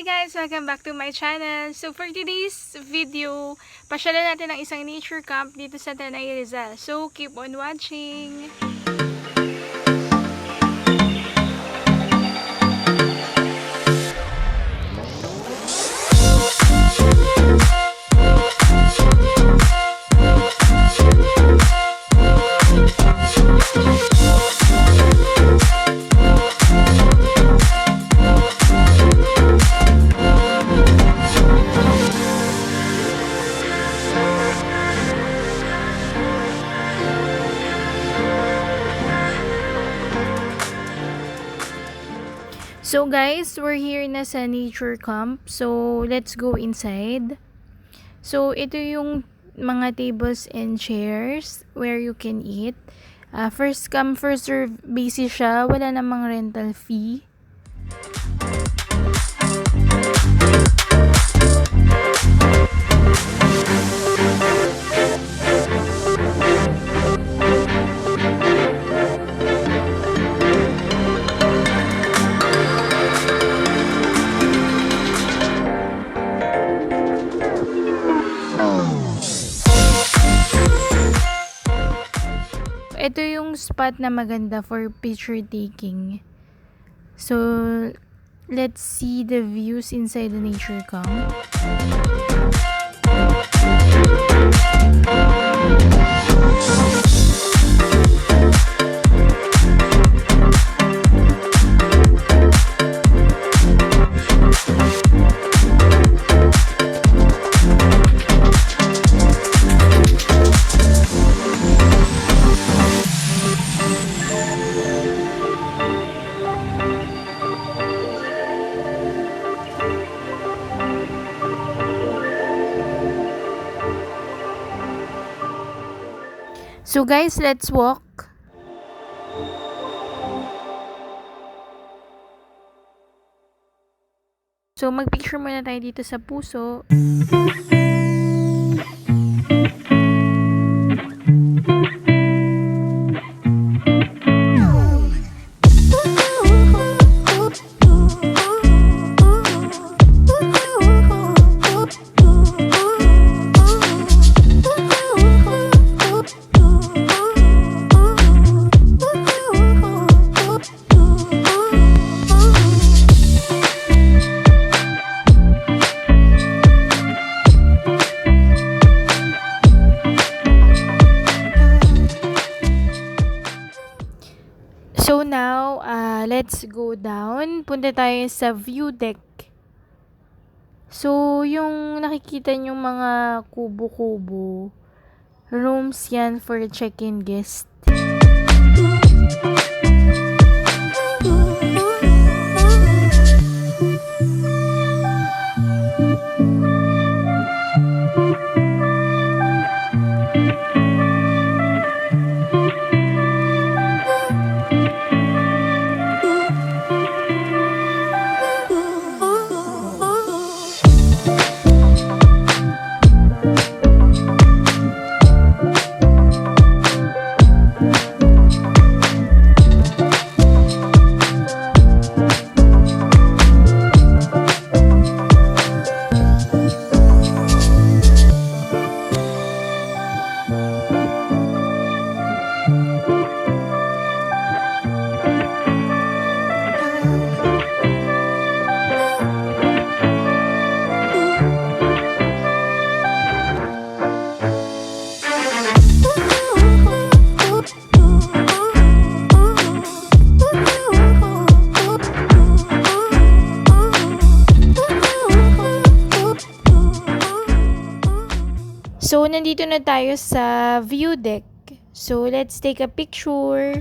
Hi guys! Welcome back to my channel. So for today's video, pasyalan natin ang isang nature camp dito sa Tanay, Rizal. So keep on watching! So guys, we're here na sa nature camp. So let's go inside. So ito yung mga tables and chairs where you can eat. First come first serve basis siya, wala namang rental fee. Ito yung spot na maganda for picture taking. So, let's see the views inside the nature camp. So guys, let's walk. So magpicture muna tayo dito sa puso. So now, let's go down. Punta tayo sa view deck. So, yung nakikita nyong mga kubo-kubo, rooms yan for check-in guest. So, nandito na tayo sa view deck. So, let's take a picture.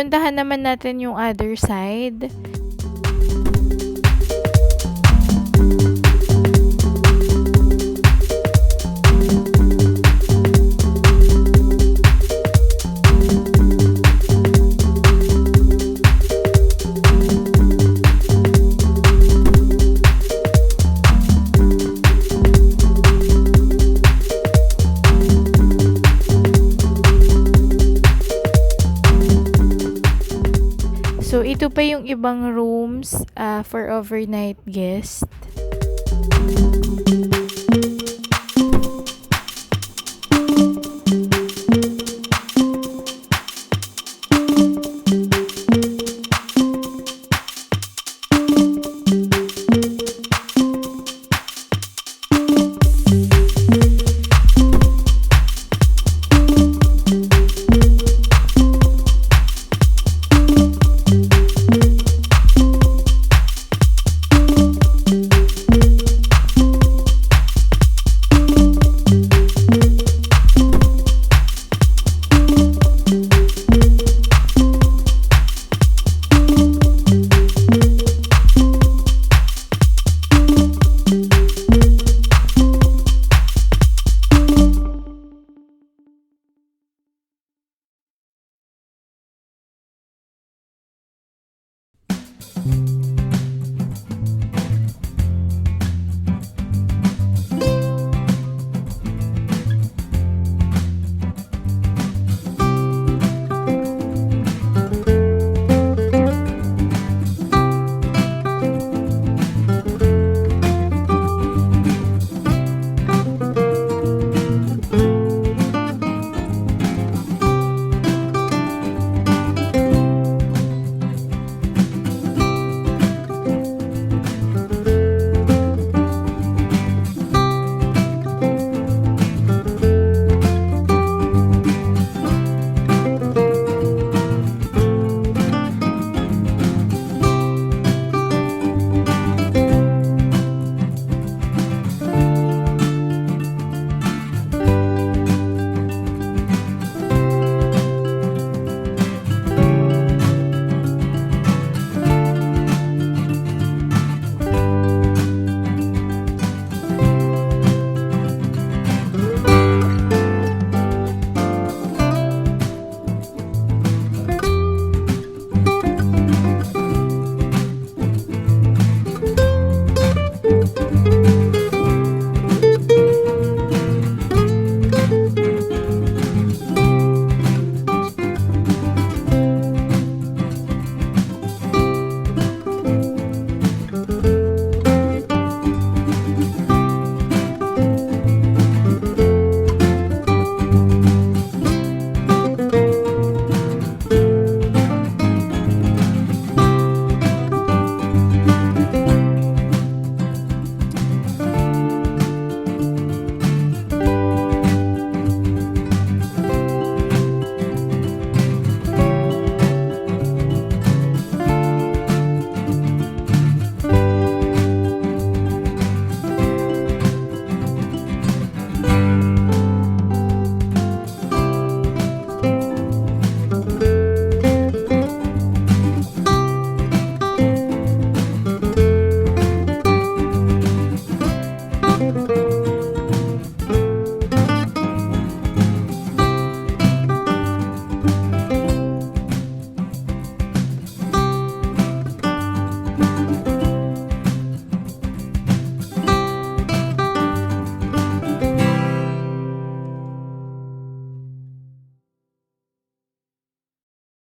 puntahan naman natin yung other side. So, ito pa yung ibang rooms for overnight guest.